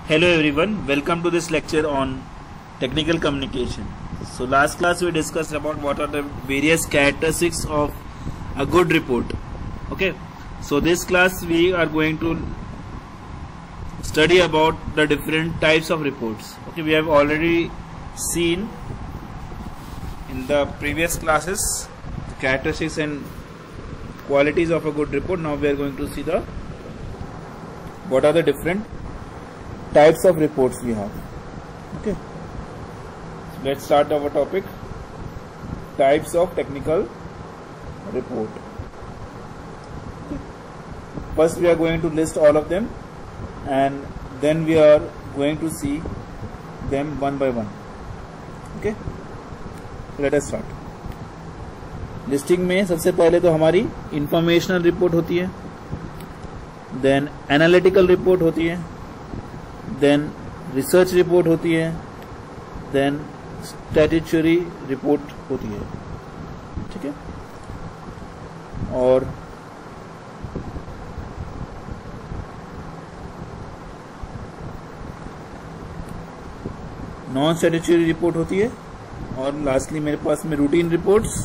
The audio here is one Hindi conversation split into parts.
Hello everyone, welcome to this lecture on technical communication. So last class we discussed about what are the various characteristics of a good report. Okay, so this class we are going to study about the different types of reports. Okay, we have already seen in the previous classes the characteristics and qualities of a good report. Now we are going to see what are the different types of reports we have. Okay, so let's start our topic, types of technical report. Okay. First we are going to list all of them and then we are going to see them one by one. Okay, let us start. Listing में सबसे पहले तो हमारी इंफॉर्मेशनल रिपोर्ट होती है, देन एनालिटिकल रिपोर्ट होती है, देन रिसर्च रिपोर्ट होती है, देन स्टैट्यूटरी रिपोर्ट होती है. ठीक है, और नॉन स्टैट्यूटरी रिपोर्ट होती है, और लास्टली मेरे पास में routine reports,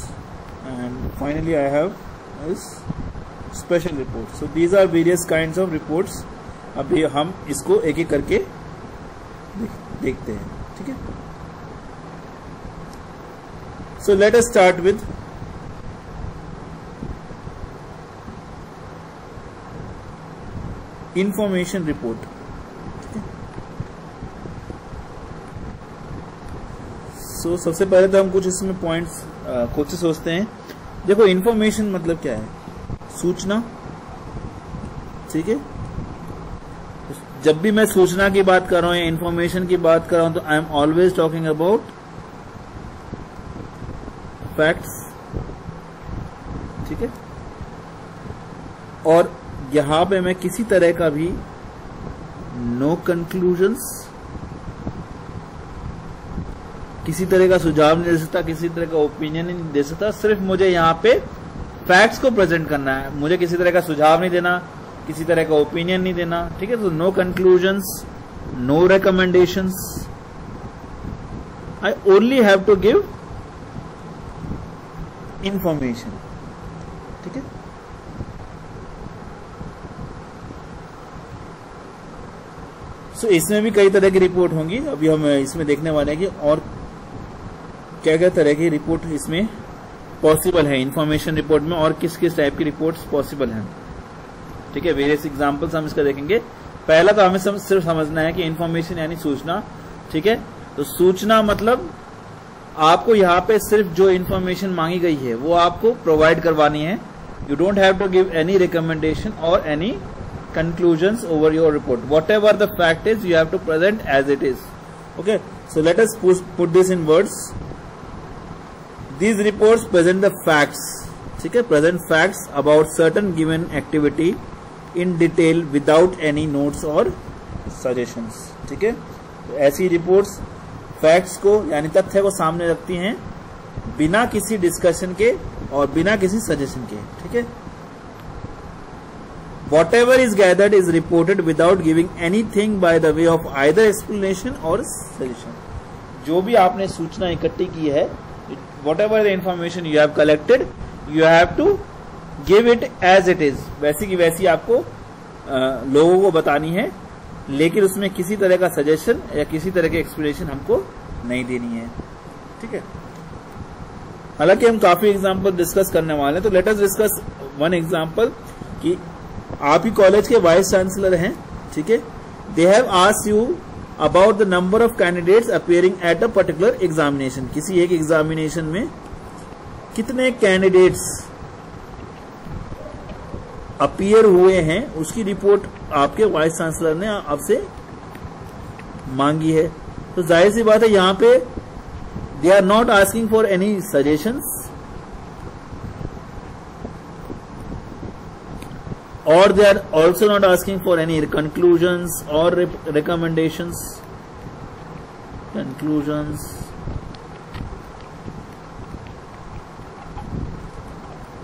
and finally I have this special report. So these are various kinds of reports. अभी हम इसको एक एक करके देखते हैं. ठीक है, so let us start with information report. So सबसे पहले तो हम कुछ इसमें पॉइंट्स खुद से सोचते हैं. देखो, इंफॉर्मेशन मतलब क्या है? सूचना. ठीक है, जब भी मैं सूचना की बात कर रहा हूं या इंफॉर्मेशन की बात कर रहा हूं तो I am always talking about facts. ठीक है, और यहां पे मैं किसी तरह का भी नो कंक्लूजन्स, किसी तरह का सुझाव नहीं दे सकता, किसी तरह का ओपिनियन नहीं दे सकता. सिर्फ मुझे यहाँ पे फैक्ट्स को प्रेजेंट करना है. मुझे किसी तरह का सुझाव नहीं देना, किसी तरह का ओपिनियन नहीं देना. ठीक है, तो no conclusions, no recommendations. I only have to give information. ठीक है, सो इसमें भी कई तरह की रिपोर्ट होंगी. अभी हम इसमें देखने वाले हैं कि और क्या क्या तरह की रिपोर्ट इसमें पॉसिबल है इंफॉर्मेशन रिपोर्ट में, और किस किस टाइप की रिपोर्ट्स पॉसिबल हैं. ठीक है, वेरियस एग्जांपल्स हम इसका देखेंगे. पहला तो हमें सिर्फ समझना है कि इंफॉर्मेशन यानी सूचना. ठीक है, तो सूचना मतलब आपको यहाँ पे सिर्फ जो इंफॉर्मेशन मांगी गई है वो आपको प्रोवाइड करवानी है. You don't have to give any recommendation और any conclusions over your report. Whatever the fact is, you have to present as it is. Okay, so let us put this in words. These reports present the facts. ठीक है, present facts about certain given activity in detail without any notes or suggestions. ठीक है, तो ऐसी reports facts को यानी तथ्य को सामने रखती हैं बिना किसी डिस्कशन के और बिना किसी सजेशन के. ठीक है, whatever is gathered is reported without giving anything by the way of either explanation or suggestion. जो भी आपने सूचना इकट्ठी की है, whatever the information you have collected, you have to give it as it is. वैसी की वैसी आपको लोगों को बतानी है, लेकिन उसमें किसी तरह का सजेशन या किसी तरह की एक्सप्लेनेशन हमको नहीं देनी है. ठीक है, हालांकि हम काफी एग्जाम्पल डिस्कस करने वाले हैं, तो let us discuss one example कि आप ही कॉलेज के वाइस चांसलर हैं. ठीक है, they have asked you about the number of candidates appearing at a particular examination. किसी एक एग्जामिनेशन में कितने कैंडिडेट्स अपीयर हुए हैं उसकी रिपोर्ट आपके वाइस चांसलर ने आपसे मांगी है. तो जाहिर सी बात है यहां पे they are not asking for any suggestions or they are also not asking for any conclusions or recommendations. Conclusions,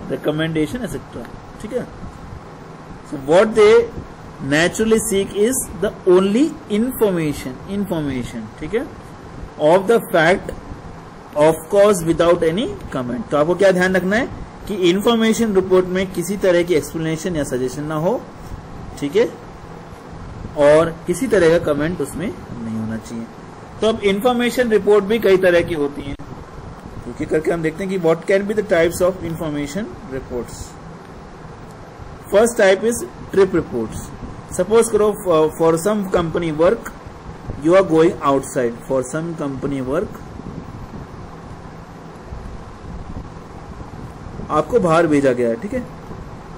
recommendation, etc. ठीक है, so what they naturally seek is the only information, ठीक है, of the fact of cause without any comment। तो आपको क्या ध्यान रखना है कि इंफॉर्मेशन रिपोर्ट में किसी तरह की एक्सप्लेनेशन या सजेशन ना हो, ठीक है, और किसी तरह का कमेंट उसमें नहीं होना चाहिए। तो अब इंफॉर्मेशन रिपोर्ट भी कई तरह की होती हैं, क्योंकि करके हम देखते हैं कि what can be the types of information reports. First type is trip reports. Suppose करो for some company work you are going outside, for some company work आपको बाहर भेजा गया है, ठीक है,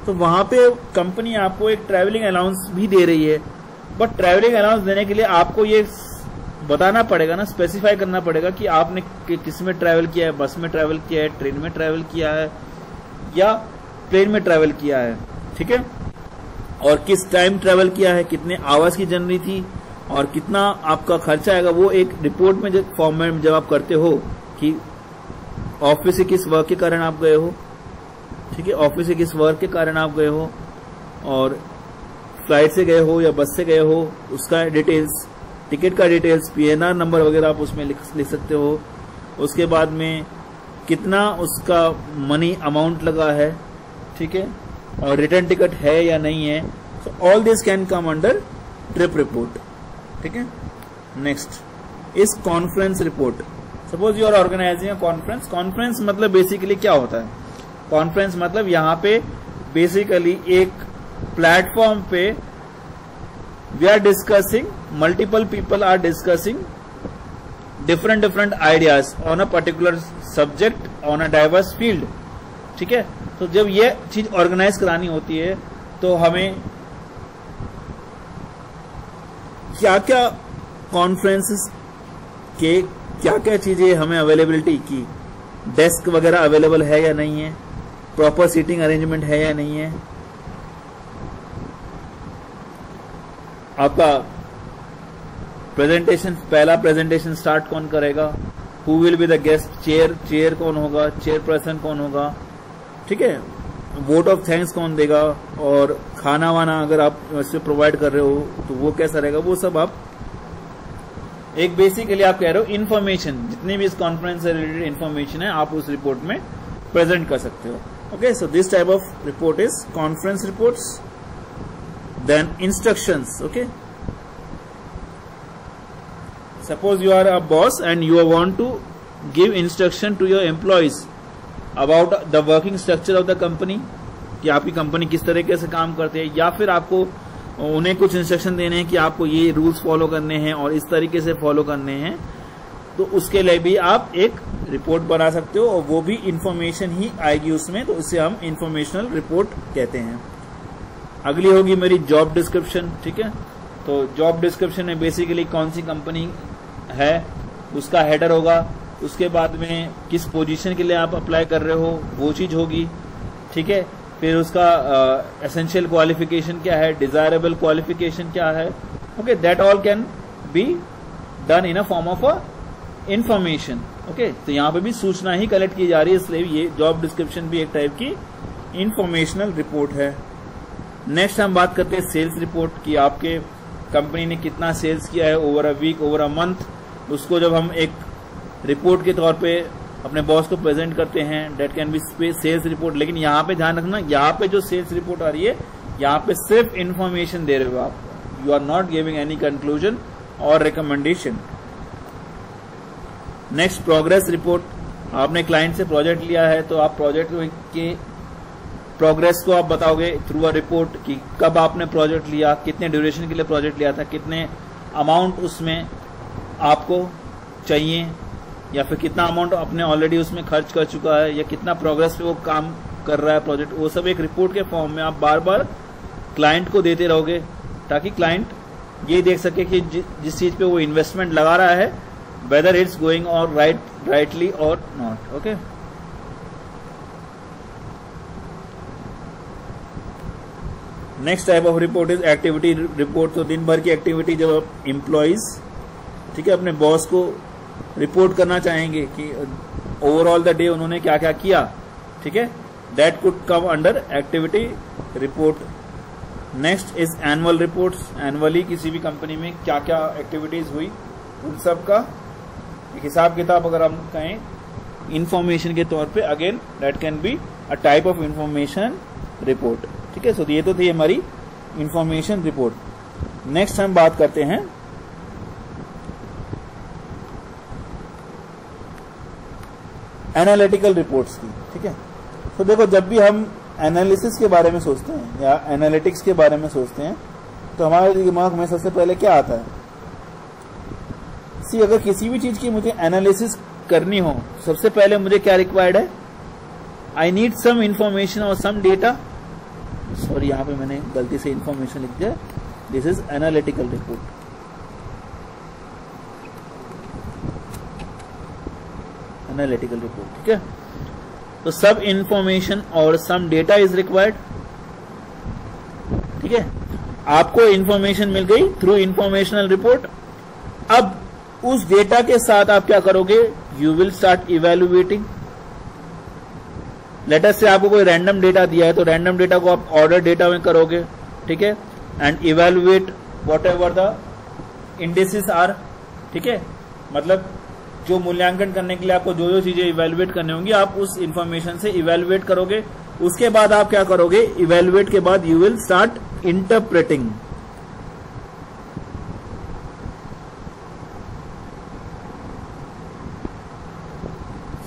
तो वहां पे कंपनी आपको एक ट्रैवलिंग अलाउंस भी दे रही है, बट ट्रैवलिंग अलाउंस देने के लिए आपको ये बताना पड़ेगा ना, स्पेसिफाई करना पड़ेगा कि आपने किस में ट्रैवल किया है, बस में ट्रैवल किया है, ट्रेन में ट्रैवल किया है या प्लेन में ट्रैवल किया है, ठीक है, और किस टाइम ट्रैवल किया है, कितने आवर्स की जर्नी थी और कितना आपका खर्चा आएगा। वो एक रिपोर्ट में जब फॉर्मेट में जब आप करते हो कि ऑफिस से किस वर्क के कारण आप गए हो, ठीक है, ऑफिस से किस वर्क के कारण आप गए हो, और फ्लाइट से गए हो या बस से गए हो, उसका डिटेल्स, टिकट का डिटेल्स, पीएनआर नंबर वगैरह आप उसमें लिख सकते हो। उसके बाद में कितना उसका मनी अमाउंट लगा है, ठीक है, और रिटर्न टिकट है या नहीं है। So all this can come under trip report, ठीक है। Next is conference report. Suppose you are organising a conference. Conference मतलब बेसिकली क्या होता है? कॉन्फ्रेंस मतलब यहाँ पे बेसिकली एक प्लेटफॉर्म पे we are discussing, multiple people are discussing different ideas on a particular subject on a diverse field, ठीक है। तो जब ये चीज ऑर्गेनाइज करानी होती है तो हमें क्या क्या कॉन्फ्रेंसेस के क्या क्या चीजें हमें अवेलेबिलिटी की, डेस्क वगैरह अवेलेबल है या नहीं है, प्रॉपर सीटिंग अरेंजमेंट है या नहीं है, आपका प्रेजेंटेशन, पहला प्रेजेंटेशन स्टार्ट कौन करेगा, who will be the guest, chair कौन होगा, चेयरपर्सन कौन होगा, ठीक है, वोट ऑफ थैंक्स कौन देगा, और खाना वाना अगर आप इससे प्रोवाइड कर रहे हो तो वो कैसा रहेगा, वो सब आप एक बेसिकली आप कह रहे हो इन्फॉर्मेशन, जितनी भी इस कॉन्फ्रेंस से रिलेटेड इन्फॉर्मेशन है आप उस रिपोर्ट में प्रेजेंट कर सकते हो। Okay, so this type of report is conference reports. Then instructions. Okay, suppose you are a boss and you want to give instruction to your employees about the working structure of the company, कि आपकी कंपनी किस तरीके से काम करती है, या फिर आपको उन्हें कुछ इंस्ट्रक्शन देने हैं कि आपको ये रूल्स फॉलो करने हैं और इस तरीके से फॉलो करने हैं, तो उसके लिए भी आप एक रिपोर्ट बना सकते हो और वो भी इंफॉर्मेशन ही आएगी उसमें, तो उसे हम इंफॉर्मेशनल रिपोर्ट कहते हैं। अगली होगी मेरी जॉब डिस्क्रिप्शन, ठीक है। तो जॉब डिस्क्रिप्शन में बेसिकली कौन सी कंपनी है उसका हेडर होगा, उसके बाद में किस पोजीशन के लिए आप अप्लाई कर रहे हो वो चीज होगी, ठीक है। फिर उसका एसेंशियल क्वालिफिकेशन क्या है, डिजायरेबल क्वालिफिकेशन क्या है, okay, that all can be done in a form of a information. Okay, तो यहाँ पे भी सूचना ही कलेक्ट की जा रही है, इसलिए ये जॉब डिस्क्रिप्शन भी एक टाइप की इंफॉर्मेशनल रिपोर्ट है। नेक्स्ट हम बात करते हैं सेल्स रिपोर्ट, की आपके कंपनी ने कितना सेल्स किया है over a week, over a month, उसको जब हम एक रिपोर्ट के तौर पे अपने बॉस को प्रेजेंट करते हैं, that can be sales report. लेकिन यहाँ पे ध्यान रखना, यहाँ पे जो सेल्स रिपोर्ट आ रही है यहाँ पे सिर्फ इंफॉर्मेशन दे रहे हो आप, you are not giving any conclusion और रिकमेंडेशन। नेक्स्ट प्रोग्रेस रिपोर्ट, आपने क्लाइंट से प्रोजेक्ट लिया है तो आप प्रोजेक्ट के प्रोग्रेस को आप बताओगे थ्रू अ रिपोर्ट, कि कब आपने प्रोजेक्ट लिया, कितने ड्यूरेशन के लिए प्रोजेक्ट लिया था, कितने अमाउंट उसमें आपको चाहिए, या फिर कितना अमाउंट आपने ऑलरेडी उसमें खर्च कर चुका है, या कितना प्रोग्रेस पे वो काम कर रहा है प्रोजेक्ट, वो सब एक रिपोर्ट के फॉर्म में आप बार बार क्लाइंट को देते रहोगे, ताकि क्लाइंट ये देख सके कि जिस चीज पे वो इन्वेस्टमेंट लगा रहा है वेदर इट्स गोइंग और राइटली और not. Okay, next type of report is activity report. तो दिन भर की एक्टिविटी जब आप एम्प्लॉइज, ठीक है, अपने बॉस को रिपोर्ट करना चाहेंगे कि ओवरऑल द डे उन्होंने क्या क्या किया, ठीक है, that could come under activity report. Next is annual reports, annually किसी भी कंपनी में क्या क्या एक्टिविटीज हुई उन सब का एक हिसाब किताब अगर हम कहें इंफॉर्मेशन के तौर पे, again that can be a type of information report. ठीक है, सो ये तो थी हमारी इंफॉर्मेशन रिपोर्ट। नेक्स्ट हम बात करते हैं एनालिटिकल रिपोर्ट्स की। ठीक है, तो देखो जब भी हम एनालिसिस के बारे में सोचते हैं या एनालिटिक्स के बारे में सोचते हैं तो हमारे दिमाग में सबसे पहले क्या आता है? सी, अगर किसी भी चीज की मुझे एनालिसिस करनी हो सबसे पहले मुझे क्या रिक्वायर्ड है? आई नीड सम इंफॉर्मेशन और सम डेटा। सॉरी, यहां पे मैंने गलती से इंफॉर्मेशन लिख दिया। This is analytical report. Analytical report, ठीक है। तो सब इंफॉर्मेशन और सम डेटा इज रिक्वायर्ड। ठीक है, आपको इंफॉर्मेशन मिल गई थ्रू इंफॉर्मेशनल रिपोर्ट। अब उस डेटा के साथ आप क्या करोगे? You will start evaluating. Later से आपको कोई रैंडम डेटा दिया है तो रैंडम डेटा को आप ऑर्डर डेटा में करोगे। ठीक है, and evaluate whatever the indices are. ठीक है, मतलब जो मूल्यांकन करने के लिए आपको जो जो चीजें इवेल्युएट करनी होंगी आप उस इंफॉर्मेशन से इवेल्युएट करोगे। उसके बाद आप क्या करोगे? इवेल्युएट के बाद you will start interpreting.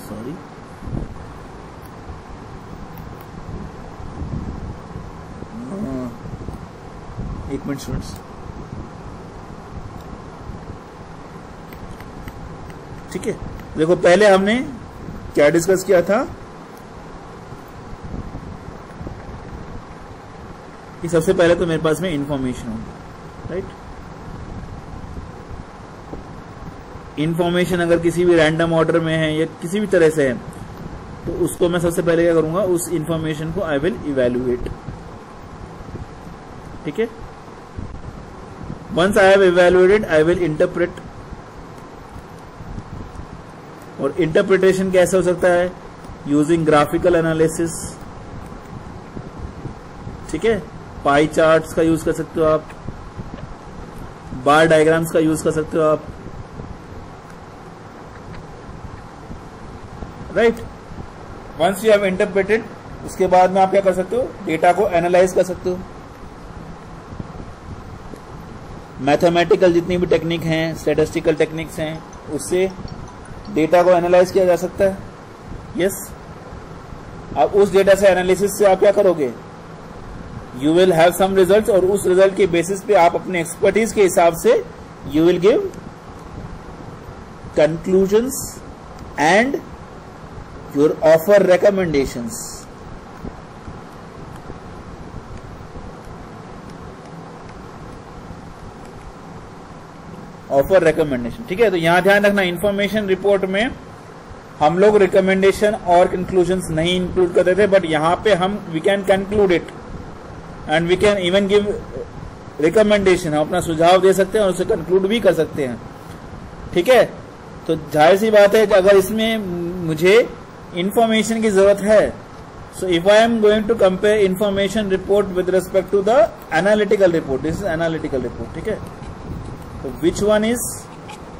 Sorry, एक मिनट स्टूडेंट्स। ठीक है, देखो पहले हमने क्या डिस्कस किया था कि सबसे पहले तो मेरे पास में इंफॉर्मेशन होगी, राइट। इंफॉर्मेशन अगर किसी भी रैंडम ऑर्डर में है या किसी भी तरह से है तो उसको मैं सबसे पहले क्या करूंगा? उस इंफॉर्मेशन को आई विल इवेल्युएट। ठीक है, once I have evaluated I will interpret. और इंटरप्रिटेशन कैसे हो सकता है? Using graphical analysis. ठीक है, पाई चार्ट्स का यूज कर सकते हो आप, बार डायग्राम्स का यूज कर सकते हो आप, right. Once you have interpreted, उसके बाद में आप क्या कर सकते हो? डेटा को एनालाइज कर सकते हो। मैथमेटिकल जितनी भी टेक्निक हैं, स्टैटिस्टिकल टेक्निक्स हैं, उससे डेटा को एनालाइज किया जा सकता है। यस, अब उस डेटा से एनालिसिस से आप क्या करोगे? You will have some results और उस रिजल्ट के बेसिस पे आप अपने एक्सपर्टीज के हिसाब से you will give conclusions and your offer recommendations. Offer recommendation, ठीक है। तो यहां ध्यान रखना, इंफॉर्मेशन रिपोर्ट में हम लोग रिकमेंडेशन और कंक्लूजन्स नहीं इंक्लूड करते थे, बट यहां पे हम we can conclude it and we can even give recommendation. हम अपना सुझाव दे सकते हैं और उसे कंक्लूड भी कर सकते हैं। ठीक है, तो जाहिर सी बात है कि अगर इसमें मुझे इंफॉर्मेशन की जरूरत है, so if I am going to compare information report with respect to the analytical report, this is analytical report. ठीक है, तो which one is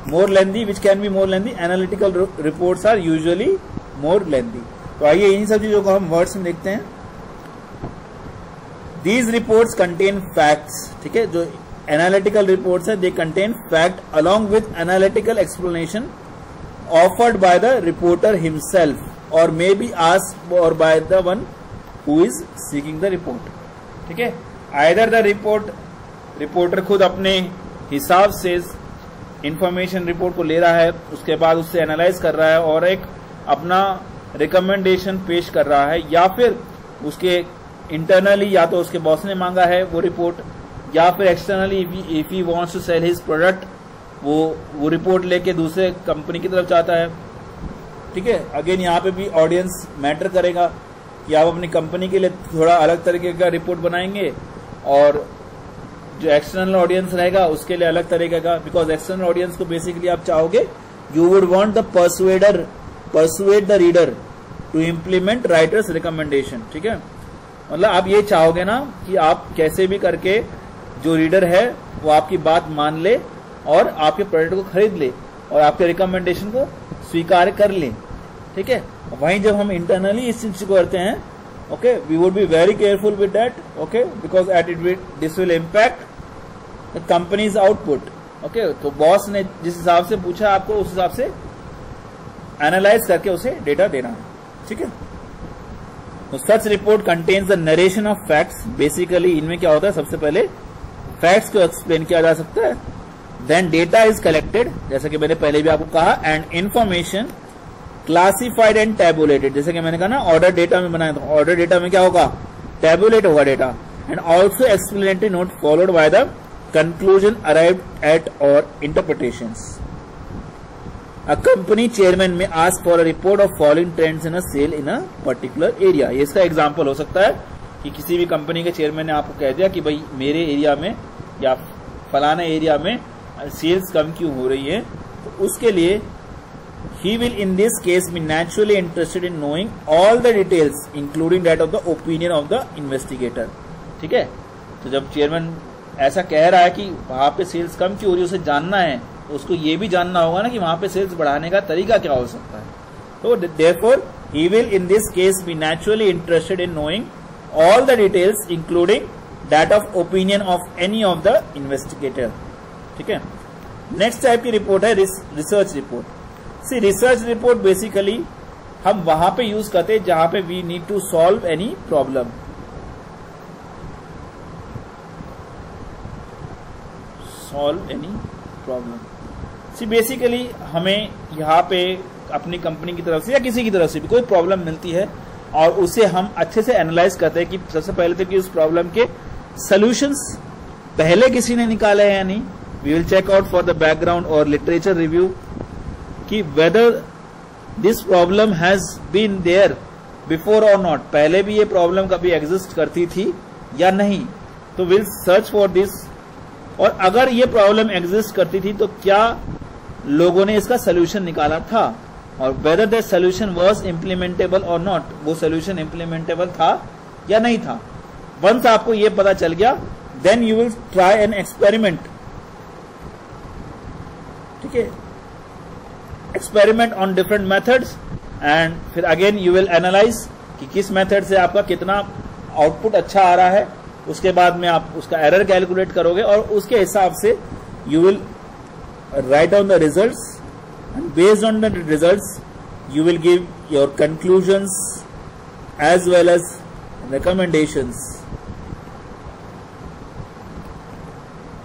more lengthy, which can be more lengthy? Analytical reports are usually more lengthy. तो आइए इन सब चीजों को हम वर्ड्स में देखते हैं। These reports contain facts, ठीक है। जो analytical reports है, they contain fact along with analytical explanation offered by the reporter himself or may be asked or by the one who is seeking the report। ठीक है, either the reporter खुद अपने हिसाब से इंफॉर्मेशन रिपोर्ट को ले रहा है, उसके बाद उससे एनालाइज कर रहा है और एक अपना रिकमेंडेशन पेश कर रहा है, या फिर उसके इंटरनली या तो उसके बॉस ने मांगा है वो रिपोर्ट, या फिर externally if he wants to sell his product वो रिपोर्ट लेके दूसरे कंपनी की तरफ जाता है। ठीक है, अगेन यहाँ पे भी ऑडियंस मैटर करेगा कि आप अपनी कंपनी के लिए थोड़ा अलग तरीके का रिपोर्ट बनाएंगे और जो एक्सटर्नल ऑडियंस रहेगा उसके लिए अलग तरीके का, बिकॉज एक्सटर्नल ऑडियंस को बेसिकली आप चाहोगे you would want the persuade the reader to implement writer's recommendation. ठीक है, मतलब आप ये चाहोगे ना कि आप कैसे भी करके जो रीडर है वो आपकी बात मान ले और आपके प्रोडक्ट को खरीद ले और आपके रिकमेंडेशन को स्वीकार कर ले, ठीक है। वहीं जब हम इंटरनली इस चीज को करते हैं, okay, we would be very careful with that, okay, because at it this will impact the company's output, okay. तो बॉस ने जिस हिसाब से पूछा आपको उस हिसाब से एनालाइज करके उसे डेटा देना है, ठीक है। तो such report contains the narration of facts. Basically इनमें क्या होता है, सबसे पहले फैक्ट्स को एक्सप्लेन किया जा सकता है, देन डेटा इज कलेक्टेड, जैसा कि मैंने पहले भी आपको कहा, and information classified and tabulated, जैसे कि मैंने कहा ना ऑर्डर डेटा में बनाया, तो ऑर्डर डेटा में क्या होगा, टैबुलेट होगा data, and also explanatory note followed by the conclusion arrived at और interpretations. A company chairman may ask for a report of falling trends in a sale in a particular area। ये इसका एग्जाम्पल हो सकता है कि किसी भी कंपनी के चेयरमैन ने आपको कह दिया कि भाई मेरे एरिया में या फलाना एरिया में सेल्स कम क्यों हो रही है, तो उसके लिए he will in this case be naturally interested in knowing all the details including that of the opinion of the investigator, ठीक है। तो जब चेयरमैन ऐसा कह रहा है कि वहां पे सेल्स कम क्यों हो रही है, उसे जानना है, तो उसको ये भी जानना होगा ना कि वहां पे सेल्स बढ़ाने का तरीका क्या हो सकता है। तो therefore he will in this case be naturally interested in knowing all the details including that of opinion of any of the investigator, ठीक है। नेक्स्ट टाइप की रिपोर्ट है research report. See research report basically हम वहां पे यूज करते हैं जहां पे we need to solve any problem, see basically हमें यहाँ पे अपनी कंपनी की तरफ से या किसी की तरफ से भी कोई प्रॉब्लम मिलती है और उसे हम अच्छे से एनालाइज करते हैं कि सबसे पहले तो कि उस प्रॉब्लम के सॉल्यूशंस पहले किसी ने निकाले हैं या नहीं। We will check out for the background और लिटरेचर रिव्यू कि whether this problem has been there before और नॉट, पहले भी ये प्रॉब्लम कभी एग्जिस्ट करती थी या नहीं, तो विल सर्च फॉर दिस। और अगर ये प्रॉब्लम एग्जिस्ट करती थी तो क्या लोगों ने इसका सोल्यूशन निकाला था, और whether that solution was implementable और नॉट, वो सोल्यूशन इम्प्लीमेंटेबल था या नहीं था। वंस आपको ये पता चल गया then you will try an experiment, ठीक है, experiment on different methods, and फिर अगेन यू विल एनालाइज कि किस मेथड से आपका कितना आउटपुट अच्छा आ रहा है। उसके बाद में आप उसका एरर कैलकुलेट करोगे और उसके हिसाब से you will write down the results, and based on the results you will give your conclusions as well as recommendations,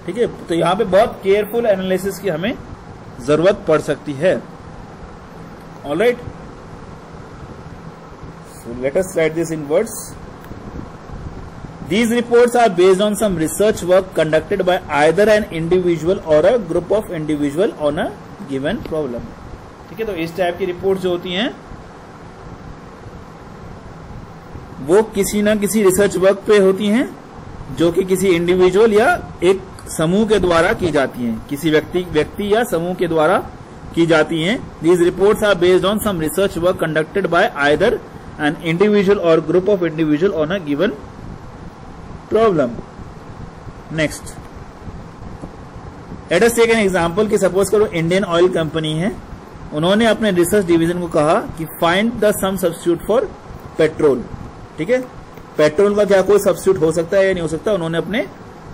ठीक है। तो यहां पे बहुत केयरफुल एनालिसिस की हमें जरूरत पड़ सकती है। Alright, so let us right this in words. These reports are based on some research work conducted by either an individual or a group of individual on a given problem, ठीक है। तो इस टाइप की रिपोर्ट जो होती हैं वो किसी ना किसी रिसर्च वर्क पे होती हैं जो कि किसी इंडिविजुअल या एक समूह के द्वारा की जाती हैं, किसी व्यक्ति या समूह के द्वारा की जाती हैं। These reports are based on some research work conducted by either an individual or group of individual on a given problem. Next, let us take an example कि सपोज करो इंडियन ऑयल कंपनी है, उन्होंने अपने रिसर्च डिवीजन को कहा कि find the some substitute for petrol, ठीक है। पेट्रोल का क्या कोई सब्स्टिट्यूट हो सकता है या नहीं हो सकता, उन्होंने अपने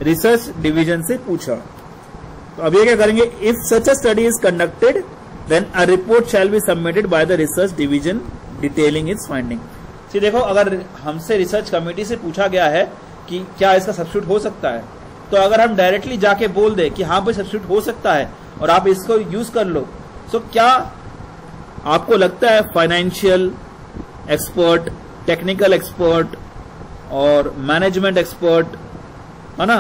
रिसर्च डिवीजन से पूछा। तो अब ये क्या करेंगे, if such a study is conducted then a report shall be submitted by the research division detailing its finding. See देखो, अगर हमसे रिसर्च कमेटी से पूछा गया है कि क्या इसका सब्स्टिट्यूट हो सकता है, तो अगर हम डायरेक्टली जाके बोल दे कि हाँ भाई सब्स्टिट्यूट हो सकता है और आप इसको यूज कर लो, तो क्या आपको लगता है फाइनेंशियल एक्सपर्ट, टेक्निकल एक्सपर्ट और मैनेजमेंट एक्सपर्ट, है ना,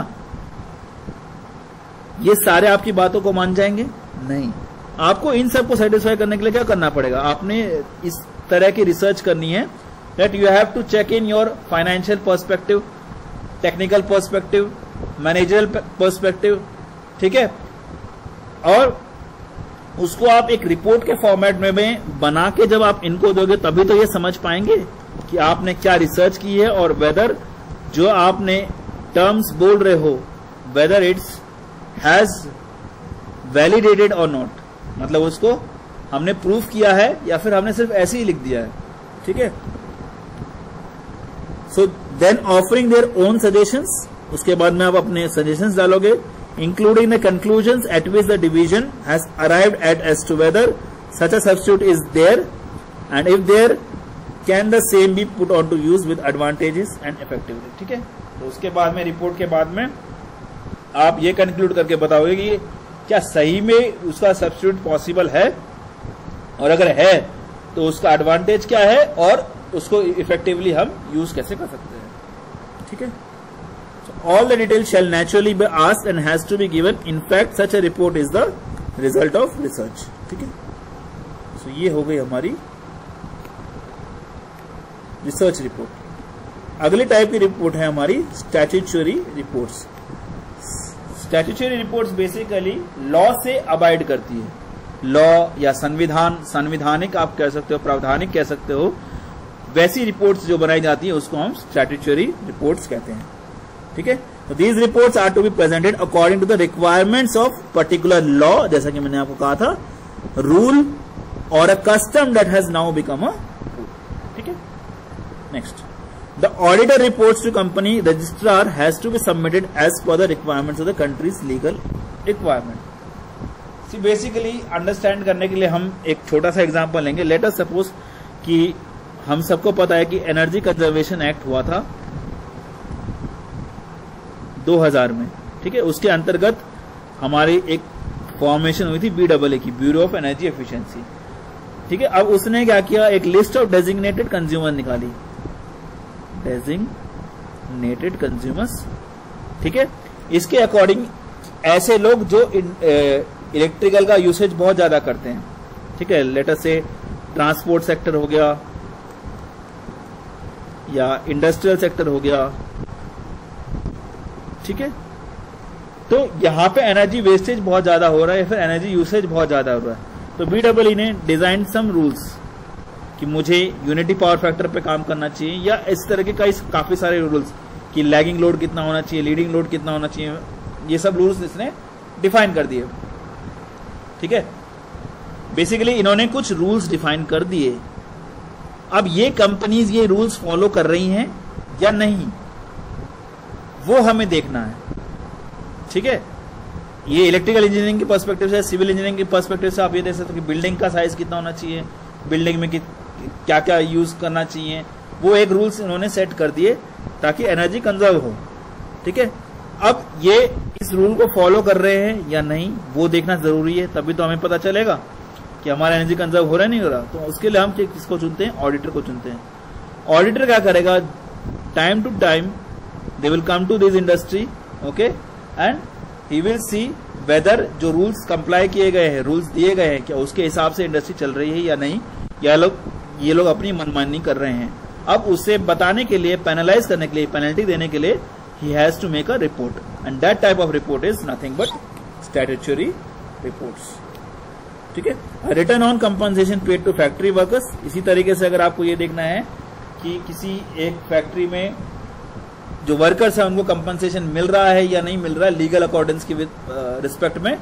ये सारे आपकी बातों को मान जाएंगे? नहीं। आपको इन सबको सेटिस्फाई करने के लिए क्या करना पड़ेगा, आपने इस तरह की रिसर्च करनी है that you have to check in your financial perspective, technical perspective, managerial perspective, ठीक है, और उसको आप एक रिपोर्ट के फॉर्मेट में बना के जब आप इनको दोगे तभी तो ये समझ पाएंगे कि आपने क्या रिसर्च की है और वेदर जो आपने टर्म्स बोल रहे हो वेदर इट्स हैज वैलिडेटेड और नॉट, मतलब उसको हमने प्रूफ किया है या फिर हमने सिर्फ ऐसे ही लिख दिया है, ठीक है। So then offering their own suggestions, उसके बाद में आप अपने सजेशंस डालोगे, including the conclusions at which the division has arrived at as to whether such a substitute is there and if there can the same be put on to use with advantages and effectively, ठीक है। तो उसके बाद में रिपोर्ट के बाद में आप ये कंक्लूड करके बताओगे कि क्या सही में उसका सब्स्टिट्यूट पॉसिबल है, और अगर है तो उसका एडवांटेज क्या है और उसको इफेक्टिवली हम यूज कैसे कर सकते हैं, ठीक है। All the detail shall naturally be asked and has to be given, in fact such a report is the result of research, ठीक है। सो ये हो गई हमारी रिसर्च रिपोर्ट। अगली टाइप की रिपोर्ट है हमारी statutory reports. Statutory reports basically law से अबाइड करती है, लॉ या संविधान, संविधानिक आप कह सकते हो, प्रावधानिक कह सकते हो, वैसी रिपोर्ट्स जो बनाई जाती है उसको हम स्टैट्यूटरी रिपोर्ट्स कहते हैं, ठीक है। तो these reports are to be presented according to the requirements of particular law, जैसा कि मैंने आपको कहा था, रूल और a custom that has now become a rule, ठीक है। Next, the auditor reports to company registrar has to be submitted as per the requirements of the country's legal requirement. See, basically understand करने के लिए हम एक छोटा सा एग्जांपल लेंगे। लेट अस सपोज कि हम सबको पता है कि एनर्जी कंजर्वेशन एक्ट हुआ था 2000 में, ठीक है। उसके अंतर्गत हमारी एक फॉर्मेशन हुई थी BEE की, ब्यूरो ऑफ एनर्जी एफिशिएंसी, ठीक है। अब उसने क्या किया, एक लिस्ट ऑफ डेजिग्नेटेड कंज्यूमर निकाली, डेजिग्नेटेड कंज्यूमर्स, ठीक है। इसके अकॉर्डिंग ऐसे लोग जो इलेक्ट्रिकल का यूसेज बहुत ज्यादा करते हैं, ठीक है, लेट अस से ट्रांसपोर्ट सेक्टर हो गया या इंडस्ट्रियल सेक्टर हो गया, ठीक है। तो यहां पे एनर्जी वेस्टेज बहुत ज्यादा हो रहा है, फिर एनर्जी यूसेज बहुत ज्यादा हो रहा है, तो BEE ने डिजाइन सम रूल्स कि मुझे यूनिटी पावर फैक्टर पे काम करना चाहिए, या इस तरह के काफी सारे रूल्स कि लैगिंग लोड कितना होना चाहिए, लीडिंग लोड कितना होना चाहिए, ये सब रूल्स इसने डिफाइन कर दिए, ठीक है। बेसिकली इन्होंने कुछ रूल्स डिफाइन कर दिए। अब ये कंपनीज ये रूल्स फॉलो कर रही हैं या नहीं, वो हमें देखना है, ठीक है। ये इलेक्ट्रिकल इंजीनियरिंग के पर्सपेक्टिव से, सिविल इंजीनियरिंग के पर्सपेक्टिव से आप ये देख सकते हो कि बिल्डिंग का साइज कितना होना चाहिए, बिल्डिंग में क्या क्या यूज करना चाहिए, वो एक रूल्स इन्होंने सेट कर दिए ताकि एनर्जी कंजर्व हो, ठीक है। अब ये इस रूल को फॉलो कर रहे हैं या नहीं वो देखना जरूरी है, तभी तो हमें पता चलेगा कि हमारा एनर्जी कंजर्व हो रहा है नहीं हो रहा। तो उसके लिए हम किसको चुनते हैं, ऑडिटर को चुनते हैं। ऑडिटर क्या करेगा, time to time they will come to this industry, okay, and he will see whether जो रूल्स कंप्लाई किए गए हैं, रूल्स दिए गए हैं, क्या उसके हिसाब से इंडस्ट्री चल रही है या नहीं, या ये लोग अपनी मनमानी कर रहे हैं। अब उसे बताने के लिए, पेनलाइज करने के लिए, पेनल्टी देने के लिए he has to make a report, and that type of report is nothing but statutory reports, ठीक है। Return on compensation paid to factory workers, इसी तरीके से अगर आपको ये देखना है कि किसी एक फैक्ट्री में जो वर्कर्स है उनको कंपनसेशन मिल रहा है या नहीं मिल रहा है लीगल अकॉर्डेंस के रिस्पेक्ट में,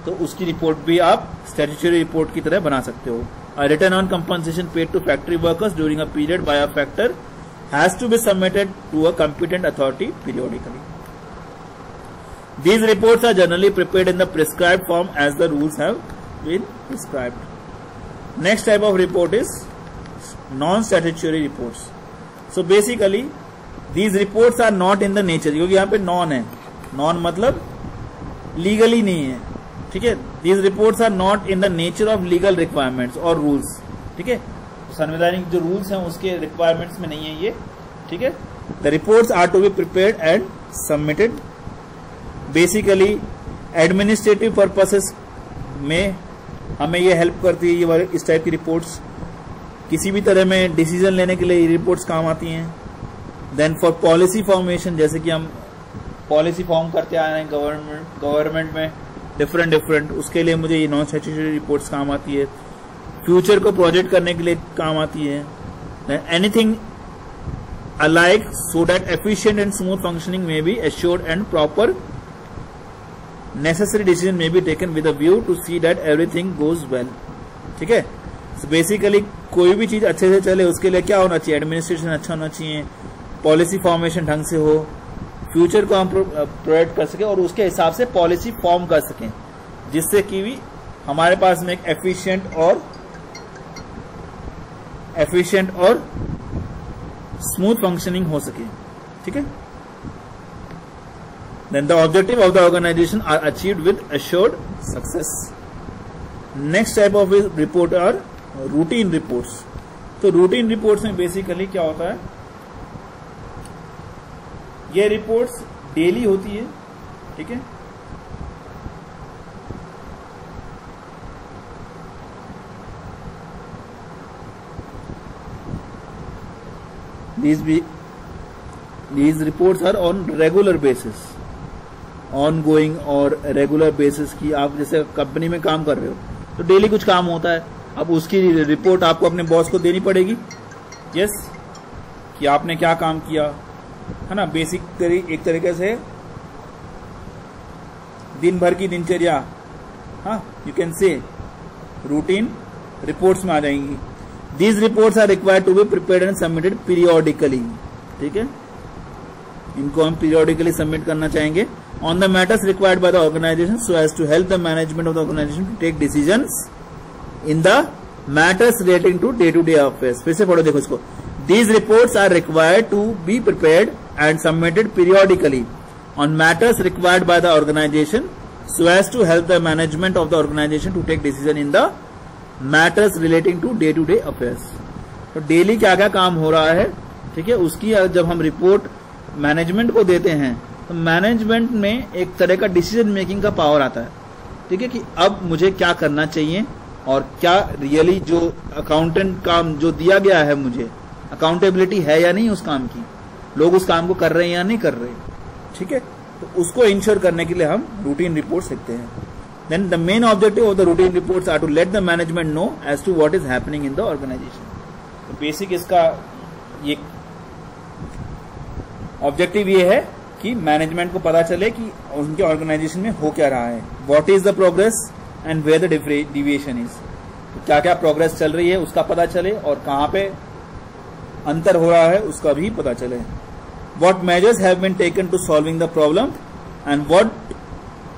तो उसकी रिपोर्ट भी आप स्टैट्यूटरी रिपोर्ट की तरह बना सकते हो। Return on compensation paid to factory workers during a period by a factor has to be submitted to a competent authority periodically. These reports are generally prepared in the prescribed form as the rules have been prescribed. Next type of report is non-statutory reports. So basically these reports are not in the nature, क्योंकि यहाँ पे non है, non मतलब legally नहीं है, ठीक है। These reports are not in the nature of legal requirements or rules, ठीक है। संवैधानिक जो रूल्स हैं उसके रिक्वायरमेंट्स में नहीं है ये, ठीक है। The reports are to be prepared and submitted. Basically administrative purposes में हमें ये हेल्प करती है, ये इस टाइप की रिपोर्ट्स। किसी भी तरह में डिसीजन लेने के लिए ये रिपोर्ट्स काम आती हैं। देन फॉर पॉलिसी फॉर्मेशन, जैसे कि हम पॉलिसी फॉर्म करते आ रहे हैं गवर्नमेंट में डिफरेंट, उसके लिए मुझे ये नॉन स्टैट्यूटरी रिपोर्ट्स काम आती है। फ्यूचर को प्रोजेक्ट करने के लिए काम आती है। Anything alike so that efficient and smooth functioning may be assured and proper necessary decision may be taken with a view to see that everything goes well. ठीक है, so basically कोई भी चीज अच्छे से चले उसके लिए क्या होना चाहिए, एडमिनिस्ट्रेशन अच्छा होना चाहिए, पॉलिसी फॉर्मेशन ढंग से हो, फ्यूचर को हम प्रोवाइड कर सके और उसके हिसाब से पॉलिसी फॉर्म कर सकें, जिससे कि भी हमारे पास में एक एफिशिएंट और स्मूथ फंक्शनिंग हो सके. ठीक है, then the objective of the organization are achieved with assured success. Next type of report are routine reports. तो रूटीन रिपोर्ट्स में बेसिकली क्या होता है, ये रिपोर्ट्स डेली होती है. ठीक है, these reports are on regular basis, ongoing और regular basis की. आप जैसे कंपनी में काम कर रहे हो तो डेली कुछ काम होता है, अब उसकी रिपोर्ट आपको अपने बॉस को देनी पड़ेगी. यस, कि आपने क्या काम किया, है ना. बेसिक एक तरीके से दिन भर की दिनचर्या, हाँ, you can say routine reports में आ जाएंगी. These reports are required to be prepared and submitted periodically. ठीक है, इनको हम periodically submit करना चाहेंगे. On the matters required by the organization so as to help the management of the organization to take decisions in the matters relating to day-to-day affairs. फिर से पढ़ो, देखो इसको. These reports are required to be prepared and submitted periodically on matters required by the organization so as to help the management of the organization to take decision in the matters relating to day affairs. तो डेली क्या क्या काम हो रहा है, ठीक है, उसकी जब हम रिपोर्ट मैनेजमेंट को देते हैं तो मैनेजमेंट में एक तरह का डिसीजन मेकिंग का पावर आता है. ठीक है, कि अब मुझे क्या करना चाहिए और क्या रियली जो अकाउंटेंट काम जो दिया गया है, मुझे अकाउंटेबिलिटी है या नहीं उस काम की, लोग उस काम को कर रहे हैं या नहीं कर रहे. ठीक है, तो उसको इंश्योर करने के लिए हम रूटीन रिपोर्ट लिखते हैं. Then the main objective of the routine reports are to let the management know as to what is happening in the organization. तो बेसिक इसका ये ऑब्जेक्टिव ये है कि मैनेजमेंट को पता चले कि उनके ऑर्गेनाइजेशन में हो क्या रहा है, what is the progress and where the deviation is. तो क्या क्या प्रोग्रेस चल रही है उसका पता चले और कहाँ पे अंतर हो रहा है उसका भी पता चले. What measures have been taken to solving the problem and what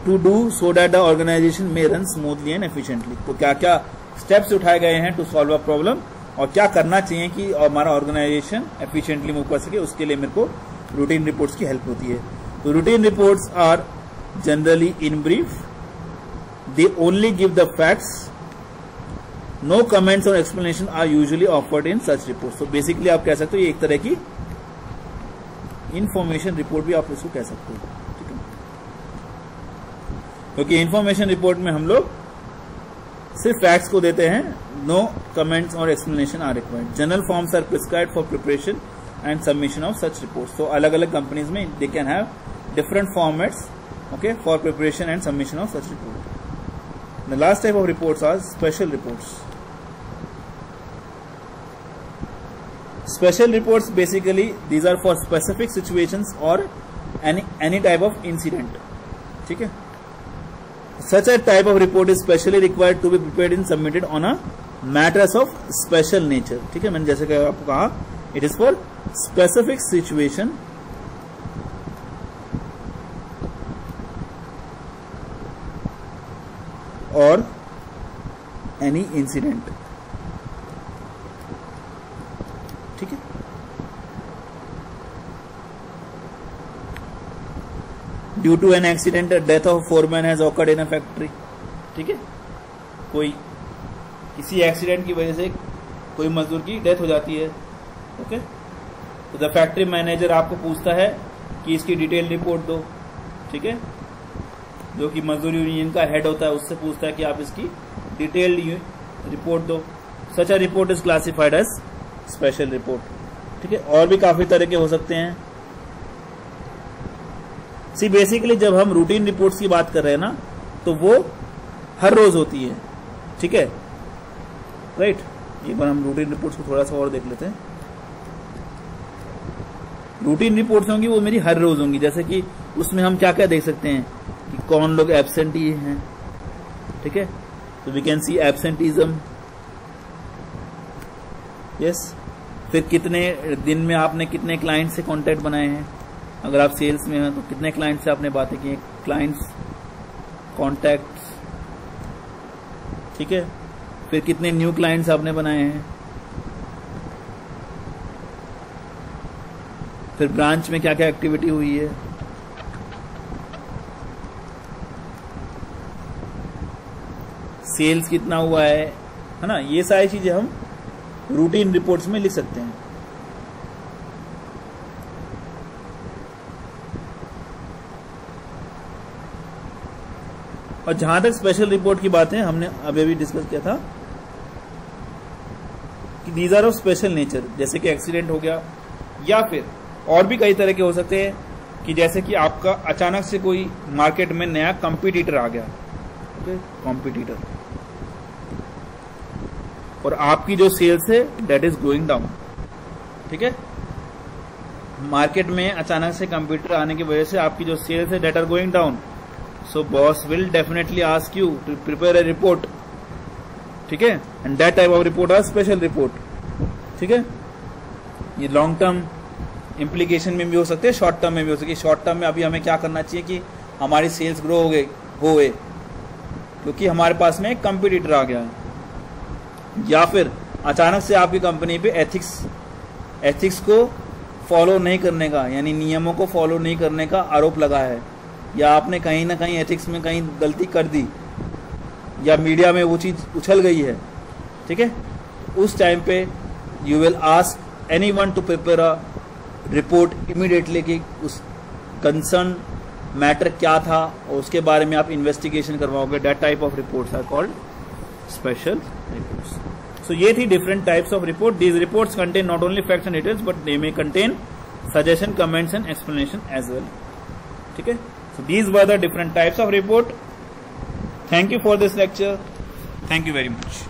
to do so that the organization may run smoothly and efficiently. तो क्या क्या स्टेप्स उठाए गए हैं टू सॉल्व अ प्रॉब्लम और क्या करना चाहिए कि हमारा ऑर्गेनाइजेशन एफिशिएंटली मूव कर सके, उसके लिए मेरे को रूटीन रिपोर्ट्स की हेल्प होती है. तो routine reports are generally in brief, they only give the facts, no comments और explanation are usually offered in such reports. तो बेसिकली आप कह सकते हो ये एक तरह की इंफॉर्मेशन रिपोर्ट भी आप इसको कह सकते हो. क्योंकि इंफॉर्मेशन रिपोर्ट में हम लोग सिर्फ फैक्ट्स को देते हैं, नो कमेंट्स और explanation are required. General forms are prescribed for preparation and submission of such reports. तो अलग अलग कंपनीज में they can have different formats, okay, for preparation and submission of such report. The last type of reports are special reports. Special reports basically these are for specific situations और एनी टाइप ऑफ इंसिडेंट. ठीक है, such a type of report is specially required to be prepared and submitted on a matters of special nature. ठीक है, मैंने जैसे कि आपको कहा, it is for specific situation or any incident. ठीक है, due to an accident death of foreman has occurred in a factory. ठीक है, कोई किसी एक्सीडेंट की वजह से कोई मजदूर की डेथ हो जाती है. ओके, तो द फैक्ट्री मैनेजर आपको पूछता है कि इसकी डिटेल रिपोर्ट दो. ठीक है, जो कि मजदूर यूनियन का हेड होता है उससे पूछता है कि आप इसकी डिटेल्ड रिपोर्ट दो. Such a report is classified as special report. ठीक है, और भी काफी तरह के हो सकते हैं. सी बेसिकली जब हम रूटीन रिपोर्ट्स की बात कर रहे हैं ना, तो वो हर रोज होती है. ठीक है, राइट. एक बार हम रूटीन रिपोर्ट्स को थोड़ा सा और देख लेते हैं. रूटीन रिपोर्ट्स होंगी वो मेरी हर रोज होंगी, जैसे कि उसमें हम क्या क्या देख सकते हैं कि कौन लोग एब्सेंटी हैं, ठीक है, तो we can see absenteeism, yes. फिर कितने दिन में आपने कितने क्लाइंट से कॉन्टैक्ट बनाए हैं, अगर आप सेल्स में हैं तो कितने क्लाइंट से आपने बातें की, क्लाइंट्स, कॉन्टैक्ट्स, ठीक है। फिर कितने न्यू क्लाइंट्स आपने बनाए हैं, फिर ब्रांच में क्या क्या एक्टिविटी हुई है, सेल्स कितना हुआ है ना, ये सारी चीजें हम रूटीन रिपोर्ट्स में लिख सकते हैं। और जहां तक स्पेशल रिपोर्ट की बात है, हमने अभी अभी डिस्कस किया था कि these are of special nature, जैसे कि एक्सीडेंट हो गया, या फिर और भी कई तरह के हो सकते हैं कि जैसे कि आपका अचानक से कोई मार्केट में नया कंपटीटर आ गया, ओके, कंपटीटर, और आपकी जो सेल्स है दैट इज गोइंग डाउन, ठीक है। मार्केट में अचानक से कंप्यूटर आने की वजह से आपकी जो सेल्स है that are going down, so boss will definitely ask you to prepare a report, ठीक है, and that type of report are special report, ठीक है। ये लॉन्ग टर्म इम्प्लीकेशन में भी हो सकते हैं, शॉर्ट टर्म में भी हो सकती है। शॉर्ट टर्म में अभी हमें क्या करना चाहिए कि हमारी सेल्स ग्रो हो गए क्योंकि हमारे पास में एक कंपटीटर आ गया है, या फिर अचानक से आपकी कंपनी पे एथिक्स को फॉलो नहीं करने का, यानी नियमों को फॉलो नहीं करने का आरोप लगा है, या आपने कहीं ना कहीं एथिक्स में कहीं गलती कर दी, या मीडिया में वो चीज उछल गई है, ठीक है। उस टाइम पे you will ask anyone to prepare a report immediately कि उस कंसर्न मैटर क्या था और उसके बारे में आप इन्वेस्टिगेशन करवाओगे। That type of reports are called special reports. So ये थी different types of report. These reports contain not only facts and details but they may contain suggestion, comments and explanation as well, ठीक है। So these were the different types of report. Thank you for this lecture. Thank you very much.